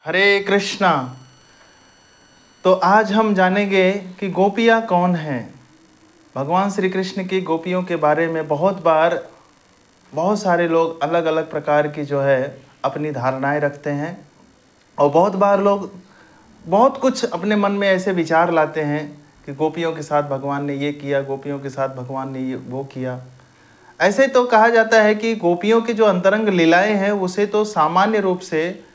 हरे कृष्णा। तो आज हम जानेंगे कि गोपियाँ कौन हैं। भगवान श्री कृष्ण की गोपियों के बारे में बहुत सारे लोग अलग अलग प्रकार की अपनी धारणाएं रखते हैं और बहुत बार लोग बहुत कुछ अपने मन में ऐसे विचार लाते हैं कि गोपियों के साथ भगवान ने ये किया, गोपियों के साथ भगवान ने ये वो किया। ऐसे तो कहा जाता है कि गोपियों की जो अंतरंग लीलाएं हैं उसे तो सामान्य रूप से,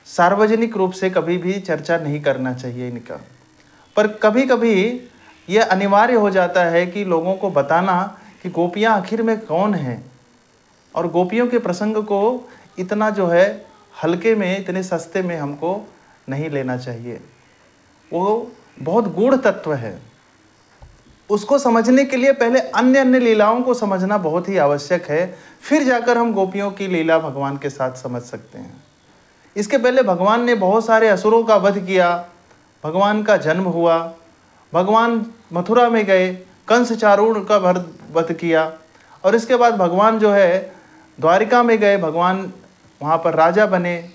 सार्वजनिक रूप से कभी भी चर्चा नहीं करना चाहिए इनका, पर कभी कभी ये अनिवार्य हो जाता है कि लोगों को बताना कि गोपियाँ आखिर में कौन हैं और गोपियों के प्रसंग को इतना हल्के में, इतने सस्ते में हमको नहीं लेना चाहिए। वो बहुत गूढ़ तत्व है। उसको समझने के लिए पहले अन्य अन्य लीलाओं को समझना बहुत ही आवश्यक है, फिर जाकर हम गोपियों की लीला भगवान के साथ समझ सकते हैं। इसके पहले भगवान ने बहुत सारे असुरों का वध किया, भगवान का जन्म हुआ, भगवान मथुरा में गए, कंस चारूण का वध किया और इसके बाद भगवान द्वारिका में गए, भगवान वहाँ पर राजा बने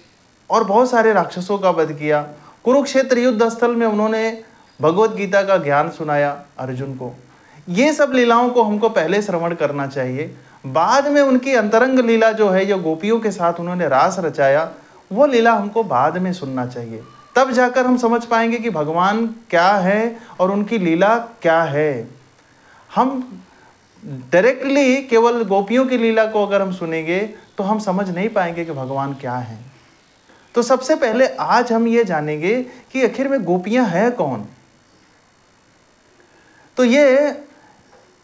और बहुत सारे राक्षसों का वध किया। कुरुक्षेत्र युद्ध स्थल में उन्होंने भगवत गीता का ज्ञान सुनाया अर्जुन को। ये सब लीलाओं को हमको पहले श्रवण करना चाहिए, बाद में उनकी अंतरंग लीला जो गोपियों के साथ उन्होंने रास रचाया, वो लीला हमको बाद में सुनना चाहिए। तब जाकर हम समझ पाएंगे कि भगवान क्या है और उनकी लीला क्या है। हम डायरेक्टली केवल गोपियों की लीला को अगर हम सुनेंगे तो हम समझ नहीं पाएंगे कि भगवान क्या है। तो सबसे पहले आज हम ये जानेंगे कि आखिर में गोपियां हैं कौन। तो ये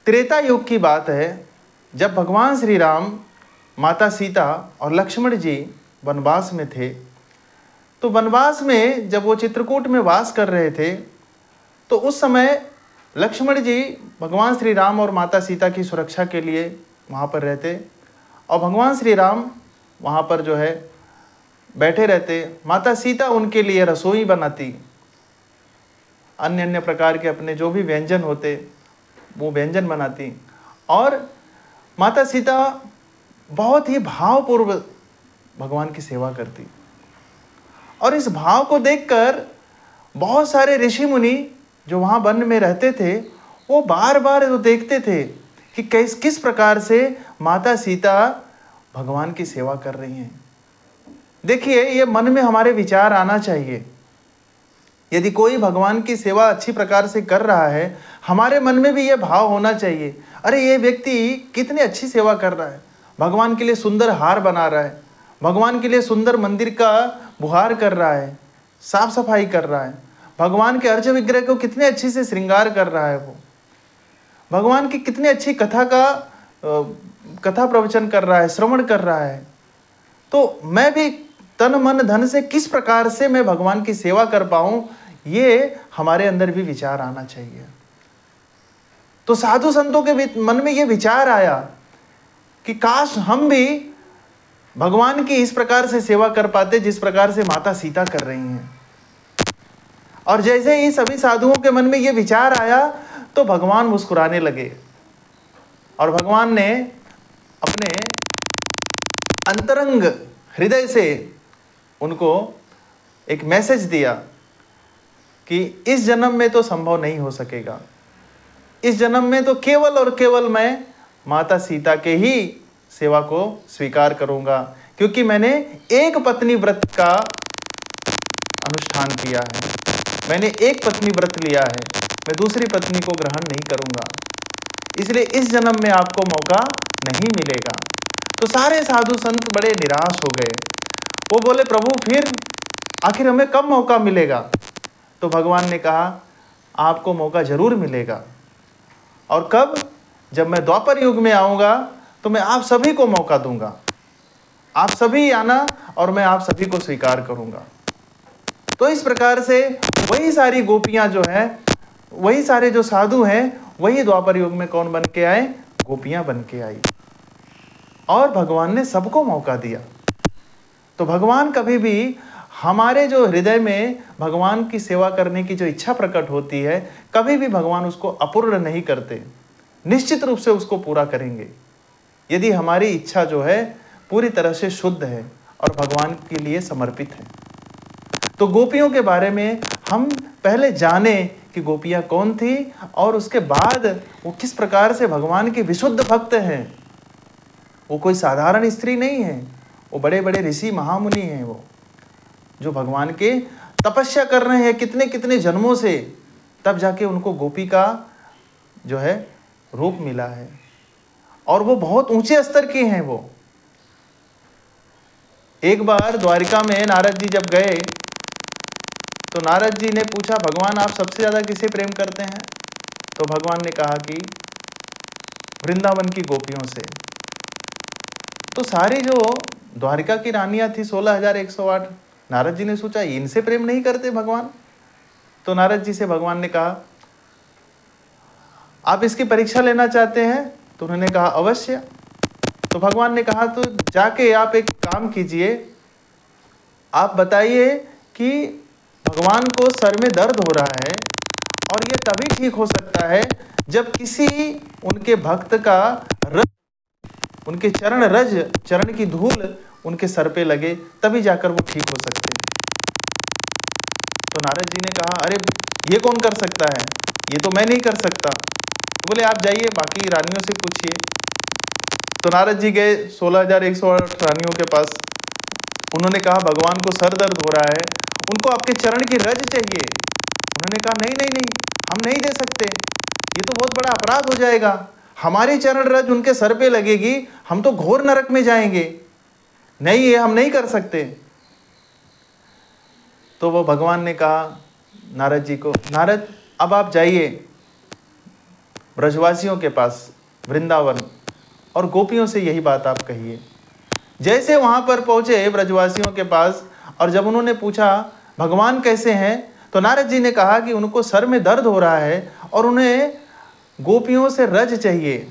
त्रेता युग की बात है, जब भगवान श्री राम, माता सीता और लक्ष्मण जी वनवास में थे। तो वनवास में जब वो चित्रकूट में वास कर रहे थे तो उस समय लक्ष्मण जी भगवान श्री राम और माता सीता की सुरक्षा के लिए वहाँ पर रहते और भगवान श्री राम वहाँ पर बैठे रहते। माता सीता उनके लिए रसोई बनाती, अन्य अन्य प्रकार के अपने जो भी व्यंजन होते वो व्यंजन बनाती और माता सीता बहुत ही भावपूर्वक भगवान की सेवा करती। और इस भाव को देखकर बहुत सारे ऋषि मुनि जो वहाँ वन में रहते थे वो बार बार देखते थे कि किस प्रकार से माता सीता भगवान की सेवा कर रही हैं। देखिए, ये मन में हमारे विचार आना चाहिए। यदि कोई भगवान की सेवा अच्छी प्रकार से कर रहा है, हमारे मन में भी ये भाव होना चाहिए, अरे ये व्यक्ति कितनी अच्छी सेवा कर रहा है, भगवान के लिए सुंदर हार बना रहा है, भगवान के लिए सुंदर मंदिर का बुहार कर रहा है, साफ सफाई कर रहा है, भगवान के अर्च विग्रह को कितने अच्छे से श्रृंगार कर रहा है, वो भगवान की कितनी अच्छी कथा प्रवचन कर रहा है, श्रवण कर रहा है। तो मैं भी तन मन धन से किस प्रकार से मैं भगवान की सेवा कर पाऊं, ये हमारे अंदर भी विचार आना चाहिए। तो साधु संतों के मन में ये विचार आया कि काश हम भी भगवान की इस प्रकार से सेवा कर पाते जिस प्रकार से माता सीता कर रही हैं। और जैसे ही सभी साधुओं के मन में ये विचार आया तो भगवान मुस्कुराने लगे और भगवान ने अपने अंतरंग हृदय से उनको एक मैसेज दिया कि इस जन्म में तो संभव नहीं हो सकेगा, इस जन्म में तो केवल और केवल मैं माता सीता के ही सेवा को स्वीकार करूंगा, क्योंकि मैंने एक पत्नी व्रत का अनुष्ठान किया है, मैंने एक पत्नी व्रत लिया है, मैं दूसरी पत्नी को ग्रहण नहीं करूंगा, इसलिए इस जन्म में आपको मौका नहीं मिलेगा। तो सारे साधु संत बड़े निराश हो गए। वो बोले, प्रभु फिर आखिर हमें कब मौका मिलेगा? तो भगवान ने कहा, आपको मौका जरूर मिलेगा। और कब? जब मैं द्वापर युग में आऊँगा तो मैं आप सभी को मौका दूंगा, आप सभी आना और मैं आप सभी को स्वीकार करूंगा। तो इस प्रकार से वही सारी गोपियां वही सारे जो साधु हैं, वही द्वापर युग में कौन बन के आए? गोपियां बन के आई और भगवान ने सबको मौका दिया। तो भगवान कभी भी हमारे जो हृदय में भगवान की सेवा करने की जो इच्छा प्रकट होती है, कभी भी भगवान उसको अपूर्ण नहीं करते, निश्चित रूप से उसको पूरा करेंगे यदि हमारी इच्छा पूरी तरह से शुद्ध है और भगवान के लिए समर्पित है। तो गोपियों के बारे में हम पहले जाने कि गोपियाँ कौन थी और उसके बाद वो किस प्रकार से भगवान के विशुद्ध भक्त हैं। वो कोई साधारण स्त्री नहीं है, वो बड़े बड़े ऋषि महामुनि हैं, वो जो भगवान के तपस्या कर रहे हैं कितने कितने जन्मों से, तब जाके उनको गोपी का जो है रूप मिला है। और वो बहुत ऊंचे स्तर की हैं। वो एक बार द्वारिका में नारद जी जब गए तो नारद जी ने पूछा, भगवान आप सबसे ज़्यादा किसे प्रेम करते हैं? तो भगवान ने कहा कि वृंदावन की गोपियों से। तो सारी जो द्वारिका की रानियां थी 16,108, नारद जी ने सोचा इनसे प्रेम नहीं करते भगवान। तो नारद जी से भगवान ने कहा, आप इसकी परीक्षा लेना चाहते हैं? तो उन्होंने कहा अवश्य। तो भगवान ने कहा, तो जाके आप एक काम कीजिए, आप बताइए कि भगवान को सर में दर्द हो रहा है और ये तभी ठीक हो सकता है जब किसी उनके भक्त का रज, उनके चरण रज, चरण की धूल उनके सर पे लगे, तभी जाकर वो ठीक हो सकते हैं। तो नारद जी ने कहा, अरे ये कौन कर सकता है, ये तो मैं नहीं कर सकता। तो बोले आप जाइए बाकी रानियों से पूछिए। तो नारद जी गए 16,108 रानियों के पास। उन्होंने कहा भगवान को सर दर्द हो रहा है, उनको आपके चरण की रज चाहिए। उन्होंने कहा नहीं नहीं नहीं, हम नहीं दे सकते, ये तो बहुत बड़ा अपराध हो जाएगा, हमारी चरण रज उनके सर पे लगेगी, हम तो घोर नरक में जाएंगे, नहीं ये हम नहीं कर सकते। तो वो भगवान ने कहा नारद जी को, नारद अब आप जाइए ब्रजवासियों के पास वृंदावन और गोपियों से यही बात आप कहिए। जैसे वहां पर पहुंचे ब्रजवासियों के पास और जब उन्होंने पूछा भगवान कैसे हैं, तो नारद जी ने कहा कि उनको सर में दर्द हो रहा है और उन्हें गोपियों से रज चाहिए।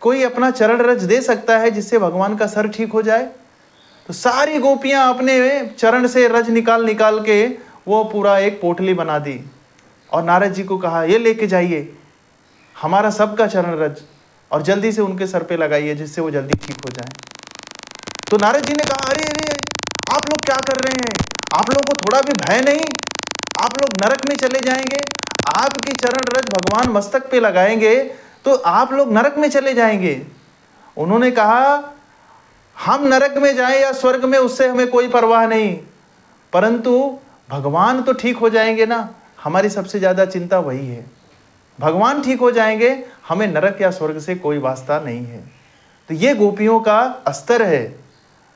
कोई अपना चरण रज दे सकता है जिससे भगवान का सर ठीक हो जाए? तो सारी गोपियां अपने चरण से रज निकाल निकाल के वो पूरा एक पोटली बना दी और नारद जी को कहा ये लेके जाइए हमारा सबका चरण रज और जल्दी से उनके सर पे लगाइए जिससे वो जल्दी ठीक हो जाए। तो नारद जी ने कहा, अरे अरे आप लोग क्या कर रहे हैं, आप लोगों को थोड़ा भी भय नहीं, आप लोग नरक में चले जाएंगे, आपकी चरण रज भगवान मस्तक पे लगाएंगे तो आप लोग नरक में चले जाएंगे। उन्होंने कहा हम नरक में जाएं या स्वर्ग में उससे हमें कोई परवाह नहीं, परंतु भगवान तो ठीक हो जाएंगे ना, हमारी सबसे ज़्यादा चिंता वही है। भगवान ठीक हो जाएंगे, हमें नरक या स्वर्ग से कोई वास्ता नहीं है। तो ये गोपियों का स्तर है।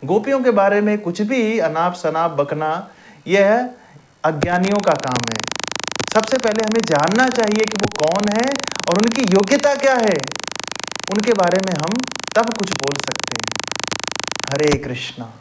गोपियों के बारे में कुछ भी अनाप शनाप बकना यह अज्ञानियों का काम है। सबसे पहले हमें जानना चाहिए कि वो कौन है और उनकी योग्यता क्या है, उनके बारे में हम तब कुछ बोल सकते हैं। हरे कृष्णा।